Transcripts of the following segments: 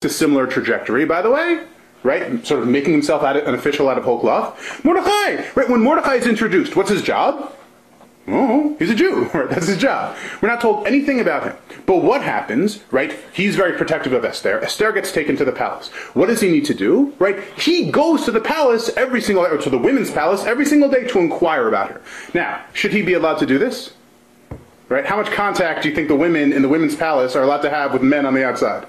a similar trajectory, by the way, right? Sort of making himself an official out of whole cloth. Mordechai, right? When Mordechai is introduced, what's his job? Oh, he's a Jew, right? That's his job. We're not told anything about him. But what happens, right? He's very protective of Esther. Esther gets taken to the palace. What does he need to do, right? He goes to the palace or to the women's palace every single day to inquire about her. Now, should he be allowed to do this? Right? How much contact do you think the women in the women's palace are allowed to have with men on the outside?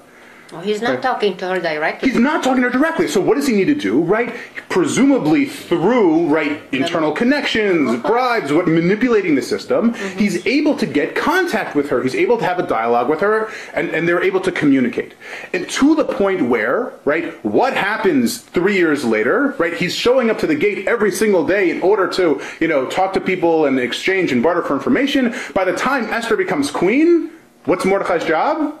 Well, he's not talking to her directly. He's not talking to her directly. So what does he need to do, right? Presumably through, right, internal connections, bribes, manipulating the system, he's able to get contact with her. He's able to have a dialogue with her, and they're able to communicate. And to the point where, right, what happens 3 years later, right, he's showing up to the gate every single day in order to, talk to people and exchange and barter for information. By the time Esther becomes queen, what's Mordechai's job?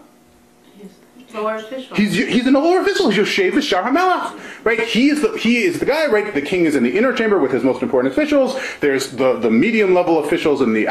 Lower official. He's an lower official. He's Yoshev B'Shar HaMelech, right? He is the guy, right? The king is in the inner chamber with his most important officials. There's the medium level officials in the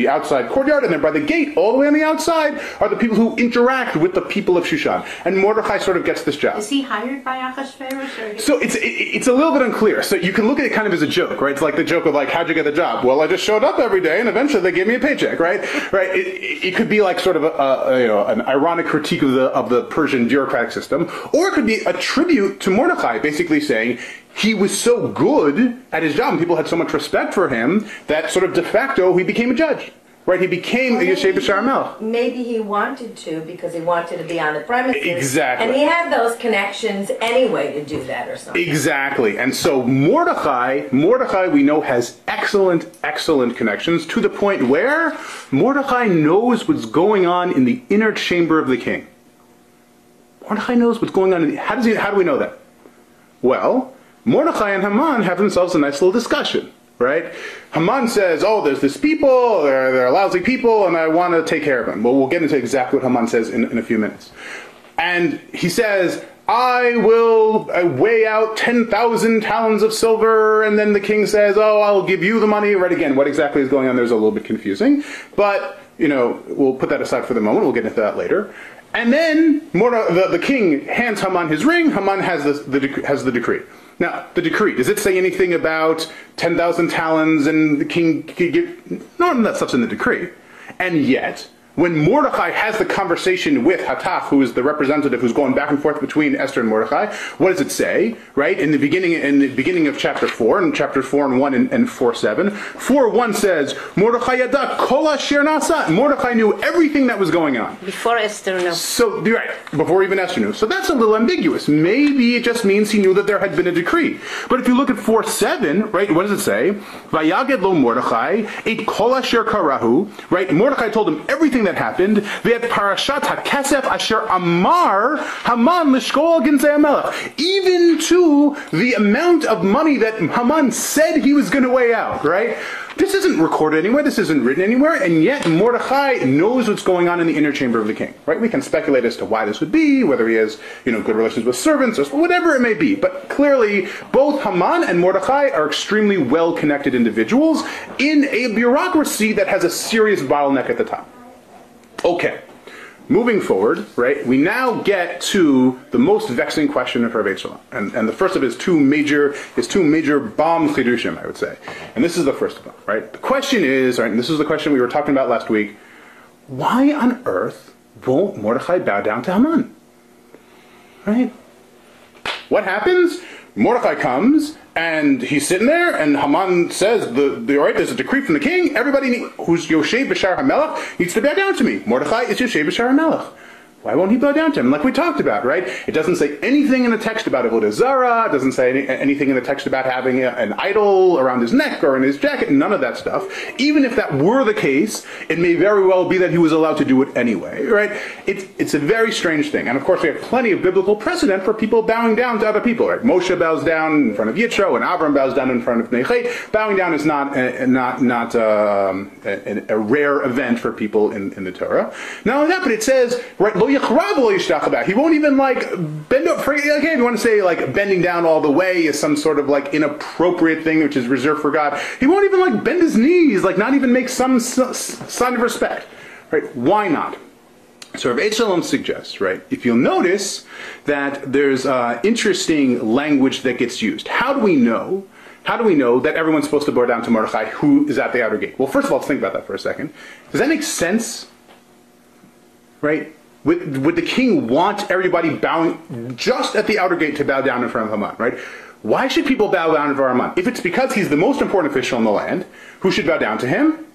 outside courtyard, and then by the gate, all the way on the outside, are the people who interact with the people of Shushan. And Mordechai sort of gets this job. Is he hired by Achashverosh? So it's a little bit unclear. So you can look at it kind of as a joke, right? It's like the joke of like, how'd you get the job? Well, I just showed up every day, and eventually they gave me a paycheck, right? Right? It could be like sort of an ironic critique of the Persian bureaucratic system, or it could be a tribute to Mordechai, basically saying he was so good at his job and people had so much respect for him that sort of de facto he became a judge. Right, he became a Yoshev B'Shar HaMelech. Maybe he wanted to because he wanted to be on the premises. Exactly. And he had those connections anyway to do that or something. Exactly. And so Mordechai we know has excellent connections to the point where Mordechai knows what's going on in the inner chamber of the king. Mordechai knows what's going on. How do we know that? Well, Mordechai and Haman have themselves a nice little discussion. Right? Haman says, oh, there's this people, they're lousy people, and I want to take care of them. Well, we'll get into exactly what Haman says in a few minutes. And he says, I will weigh out 10,000 talents of silver, and then the king says, oh, I'll give you the money. Right, again, what exactly is going on there is a little bit confusing. But, we'll put that aside for the moment. We'll get into that later. And then the king hands Haman his ring. Haman has the decree. Now, the decree, does it say anything about 10,000 talents and the king could give... None of that stuff's in the decree. And yet, when Mordechai has the conversation with Hatach, who is the representative who's going back and forth between Esther and Mordechai, what does it say? Right? In the beginning of chapter 4, in chapters 4 and 1 and 4:7, 4:1 says, Mordechai yadak kol asher nasa. Mordechai knew everything that was going on. Before Esther knew. So, right, before even Esther knew. So that's a little ambiguous. Maybe it just means he knew that there had been a decree. But if you look at 4:7, right, what does it say? Vayaged lo Mordechai, et kol asher karahu, right? Mordechai told him everything that happened. Ve'et parashat hakesef asher amar Haman lishkol ginzei hamelech. Even to the amount of money that Haman said he was going to weigh out, right? This isn't recorded anywhere, this isn't written anywhere, and yet Mordechai knows what's going on in the inner chamber of the king, right? We can speculate as to why this would be, whether he has, good relations with servants, or whatever it may be. But clearly, both Haman and Mordechai are extremely well-connected individuals in a bureaucracy that has a serious bottleneck at the top. Okay. Moving forward, right, we now get to the most vexing question of Rabbi Shalom. And the first of his two major bomb chidushim, I would say. And this is the first of them, right? The question is, right, and this is the question we were talking about last week, why on earth won't Mordechai bow down to Haman? Right? What happens? Mordechai comes, and he's sitting there, and Haman says, all right, there's a decree from the king, everybody who's Yoshev B'Shar HaMelech needs to bow down to me. Mordechai is Yoshev B'Shar HaMelech. Why won't he bow down to him? Like we talked about, right? It doesn't say anything in the text about Avodah Zarah. It doesn't say anything in the text about having an idol around his neck or in his jacket. None of that stuff. Even if that were the case, it may very well be that he was allowed to do it anyway, right? It's a very strange thing. And of course, we have plenty of biblical precedent for people bowing down to other people, right? Moshe bows down in front of Yitro, and Avram bows down in front of Nechet. Bowing down is not a rare event for people in the Torah. Not only that, but it says, right, Lo Yachrav Lo Yishtach. He won't even bend up. Again, if you want to say bending down all the way is some sort of inappropriate thing which is reserved for God, he won't even bend his knees, not even make some sign of respect. Right? Why not? So Rav Shalom suggests, right, if you'll notice that there's interesting language that gets used. How do we know? How do we know that everyone's supposed to bow down to Mordechai who is at the outer gate? Well, first of all, let's think about that for a second. Does that make sense? Right? Would the king want everybody bowing just at the outer gate to bow down in front of Haman, right? Why should people bow down in front of Haman? If it's because he's the most important official in the land, who should bow down to him?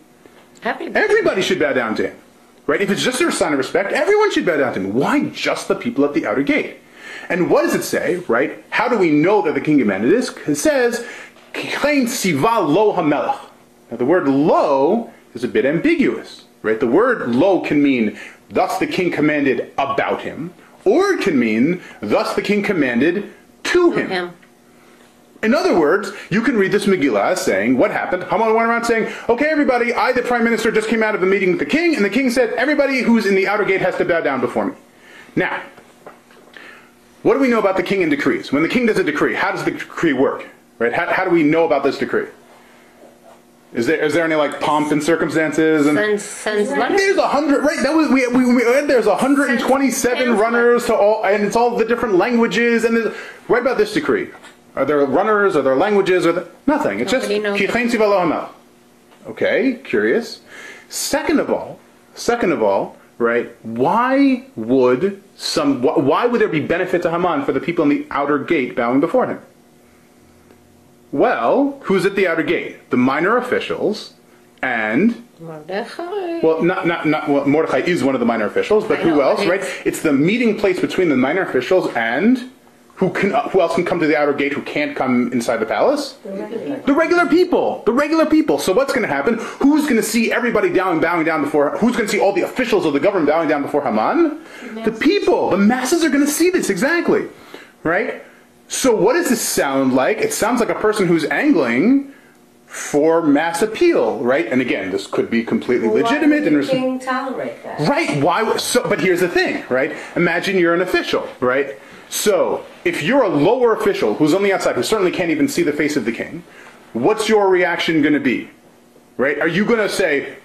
Everybody should bow down to him. Right? If it's just a sign of respect, everyone should bow down to him. Why just the people at the outer gate? And what does it say, right? How do we know that the king commanded this? It says, Kichein siva lo hamelech. Now the word lo is a bit ambiguous, right? The word lo can mean, thus the king commanded about him, or it can mean, thus the king commanded to him. In other words, you can read this Megillah as saying, what happened? Haman went around saying, okay, everybody, I, the prime minister, just came out of a meeting with the king, and the king said, everybody who's in the outer gate has to bow down before me. Now, what do we know about the king and decrees? When the king does a decree, how does the decree work? Right? How do we know about this decree? Is there any like pomp and circumstances? And Sends letters. There's 100, right? That was there's 127 runners to all, and it's all the different languages. And right about this decree, are there runners? Are there languages? Nothing. It's just Kichein siva lo hamelech. Okay, curious. Second of all, right? Why would there be benefit to Haman for the people in the outer gate bowing before him? Well, who's at the outer gate? The minor officials and Mordechai. well, well, Mordechai is one of the minor officials, but who else, right? It's the meeting place between the minor officials and who else can come to the outer gate who can't come inside the palace? The regular people. The regular people. So what's going to happen? Who's going to see everybody bowing down before? Who's going to see all the officials of the government bowing down before Haman? The people. The masses are going to see this, exactly. Right? So what does this sound like? It sounds like a person who's angling for mass appeal, right? And again, this could be completely legitimate. Why would the king tolerate that? Right. Why? So, but here's the thing, right? Imagine you're an official, right? So, if you're a lower official who's on the outside, who certainly can't even see the face of the king, what's your reaction going to be? Right? Are you going to say,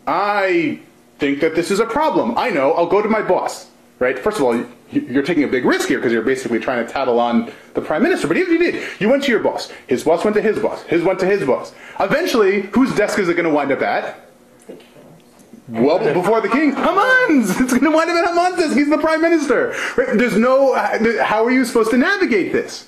I think that this is a problem. I know, I'll go to my boss. Right? First of all, you're taking a big risk here because you're basically trying to tattle on the prime minister. But even if you did, you went to your boss. His boss went to his boss. His went to his boss. Eventually, whose desk is it going to wind up at? Well, before the king, Haman's. It's going to wind up at Haman's desk. He's the prime minister. Right? There's no. How are you supposed to navigate this?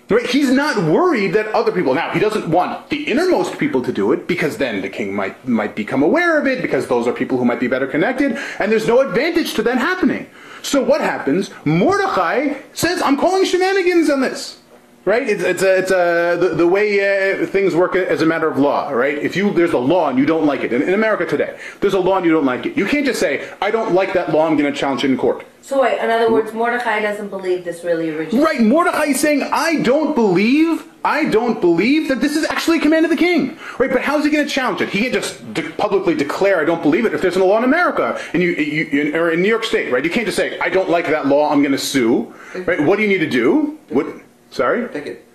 Right? He's not worried that other people. Now, he doesn't want the innermost people to do it because then the king might become aware of it because those are people who might be better connected, and there's no advantage to that happening. So what happens? Mordechai says, "I'm calling shenanigans on this." Right? It's the way things work as a matter of law, right? If there's a law and you don't like it, in America today, there's a law and you don't like it. You can't just say, I don't like that law, I'm going to challenge it in court. So wait, in other words, Mordechai doesn't believe this really originated. Right, Mordechai is saying, I don't believe that this is actually a command of the king. Right, but how is he going to challenge it? He can't just publicly declare, I don't believe it. If there's a law in America, or in New York State, right, you can't just say, I don't like that law, I'm going to sue. Right, what do you need to do? Sorry? Pick it.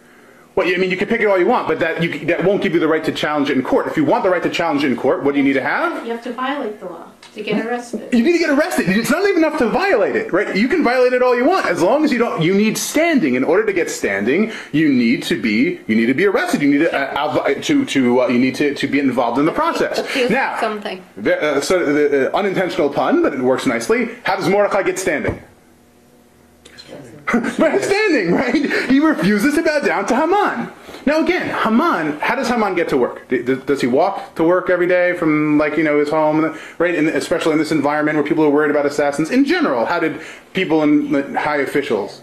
Well, I mean, you can pick it all you want, but that won't give you the right to challenge it in court. If you want the right to challenge it in court, what do you need to have? You have to violate the law to get arrested. You need to get arrested. It's not even enough to violate it, right? You can violate it all you want, as long as you don't. You need standing. In order to get standing, you need to be arrested. You need to be involved in the process. Now, something. So the unintentional pun, but it works nicely. How does Mordechai get standing? By standing, right? He refuses to bow down to Haman. Now again, Haman, how does Haman get to work? Does he walk to work every day from his home, right? And especially in this environment where people are worried about assassins. In general, how did people in high officials?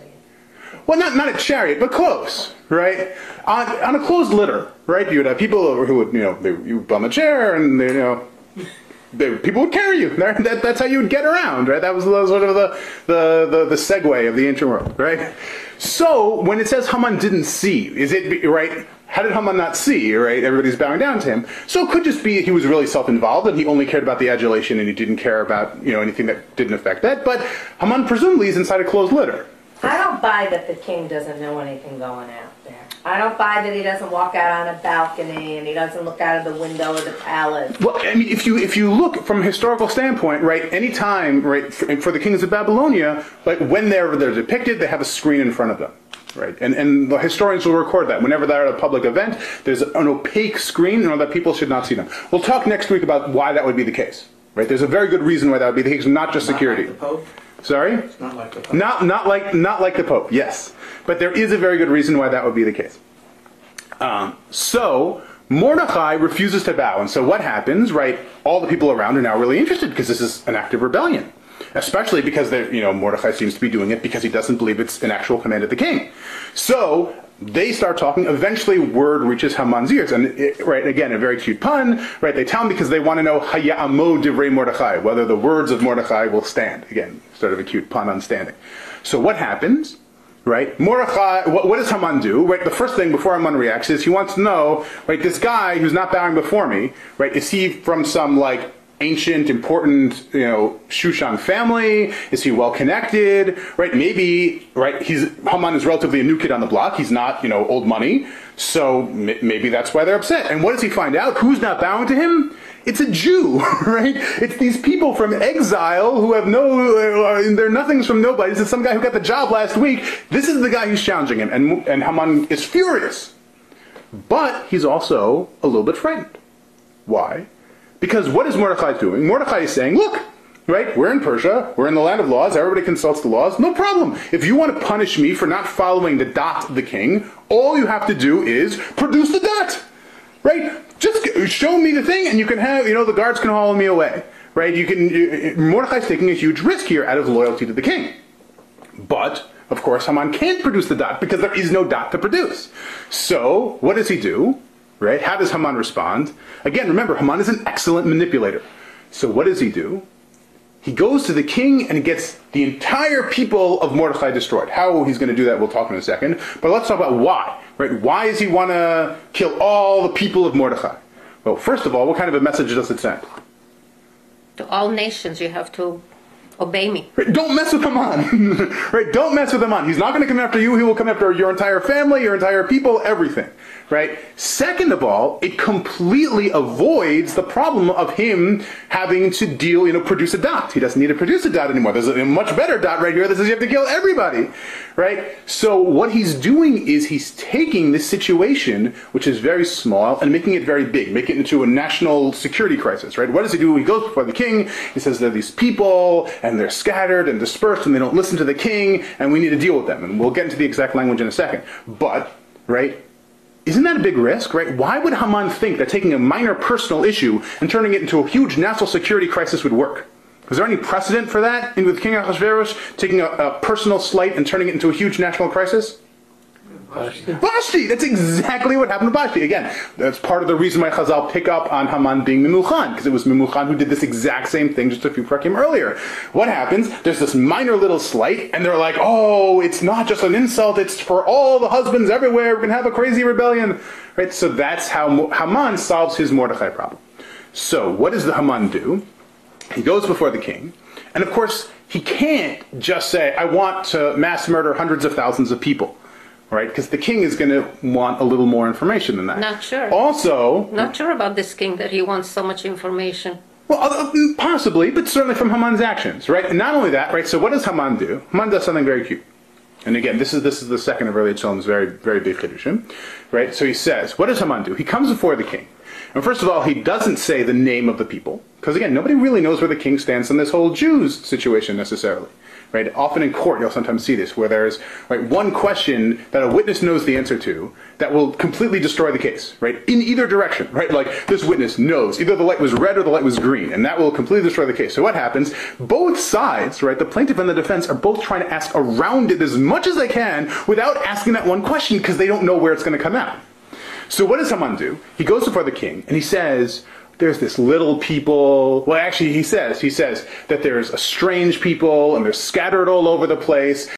Well, not a chariot, but close, right? On a closed litter, right? You would have people who would, you bum a chair and people would carry you. That's how you would get around, right? That was sort of the segue of the ancient world, right? So when it says Haman didn't see, is it right? How did Haman not see, right? Everybody's bowing down to him. So it could just be he was really self-involved and he only cared about the adulation and he didn't care about anything that didn't affect that. But Haman presumably is inside a closed litter. I don't buy that the king doesn't know anything going out there. I don't buy that he doesn't walk out on a balcony and he doesn't look out of the window of the palace. Well, I mean, if you look from a historical standpoint, right, any time, right, for the kings of Babylonia, like when they're depicted, they have a screen in front of them. Right, and the historians will record that. Whenever they're at a public event, there's an opaque screen in order that people should not see them. We'll talk next week about why that would be the case. Right, there's a very good reason why that would be the case, not just security. Not like the Pope? Sorry? It's not like the Pope. Not like the Pope. Yes, but there is a very good reason why that would be the case. So Mordechai refuses to bow, and so what happens? Right, all the people around are now really interested because this is an act of rebellion. Especially because Mordechai seems to be doing it because he doesn't believe it's an actual command of the king. So they start talking. Eventually, word reaches Haman's ears, and right again, a very cute pun. Right, they tell him because they want to know Haya'amo divrei Mordechai, whether the words of Mordechai will stand. Again, sort of a cute pun on standing. So what happens? Right, Mordechai. What does Haman do? Right, the first thing before Haman reacts is he wants to know. Right, this guy who's not bowing before me. Right, is he from some ancient, important, Shushan family? Is he well connected? Right? Maybe, right? Haman is relatively a new kid on the block. He's not, old money. So maybe that's why they're upset. And what does he find out? Who's not bowing to him? It's a Jew, right? It's these people from exile who have they're nothings from nobody. This is some guy who got the job last week. This is the guy who's challenging him. And Haman is furious. But he's also a little bit frightened. Why? Because what is Mordechai doing? Mordechai is saying, look, right, we're in Persia, we're in the land of laws, everybody consults the laws, no problem. If you want to punish me for not following the dot of the king, all you have to do is produce the dot, right? Just show me the thing and you can have, the guards can haul me away, right? Mordechai's taking a huge risk here out of loyalty to the king. But, of course, Haman can't produce the dot because there is no dot to produce. So, what does he do? Right? How does Haman respond? Again, remember, Haman is an excellent manipulator. So what does he do? He goes to the king and he gets the entire people of Mordechai destroyed. How he's going to do that, we'll talk in a second. But let's talk about why. Right? Why does he want to kill all the people of Mordechai? Well, first of all, what kind of a message does it send? To all nations, you have to obey me. Right? Don't mess with Haman. Right? Don't mess with Haman. He's not going to come after you. He will come after your entire family, your entire people, everything. Right? Second of all, it completely avoids the problem of him having to produce a dot. He doesn't need to produce a dot anymore. There's a much better dot right here that says you have to kill everybody. Right? So what he's doing is he's taking this situation, which is very small, and making it very big, making it into a national security crisis. Right? What does he do? He goes before the king. He says there are these people, and they're scattered and dispersed, and they don't listen to the king, and we need to deal with them. And we'll get into the exact language in a second. But, right? Isn't that a big risk, right? Why would Haman think that taking a minor personal issue and turning it into a huge national security crisis would work? Was there any precedent for that with King Ahasuerus, taking a personal slight and turning it into a huge national crisis? Vashti! That's exactly what happened to Vashti. Again, that's part of the reason why Chazal pick up on Haman being Memuchan, because it was Memuchan who did this exact same thing just a few prakim earlier. What happens? There's this minor little slight, and they're like, oh, it's not just an insult, it's for all the husbands everywhere, we can have a crazy rebellion. Right? So that's how Haman solves his Mordechai problem. So what does the Haman do? He goes before the king, and of course, he can't just say, I want to mass murder hundreds of thousands of people. Right? Because the king is going to want a little more information than that. Not sure. Also... Not sure about this king that he wants so much information. Well, possibly, but certainly from Haman's actions, right? And not only that, right? So what does Haman do? Haman does something very cute. And again, this is the second of Early Shalom's very, very big Chiddushim, right? So he says, what does Haman do? He comes before the king. And first of all, he doesn't say the name of the people. Because again, nobody really knows where the king stands in this whole Jews situation necessarily. Right? Often in court, you'll sometimes see this, where there's one question that a witness knows the answer to that will completely destroy the case, right? In either direction, right? Like this witness knows either the light was red or the light was green, and that will completely destroy the case. So what happens? Both sides, right? The plaintiff and the defense are both trying to ask around it as much as they can without asking that one question because they don't know where it's going to come out. So what does Haman do? He goes before the king and he says, there's this little people, well actually he says that there's a strange people and they're scattered all over the place.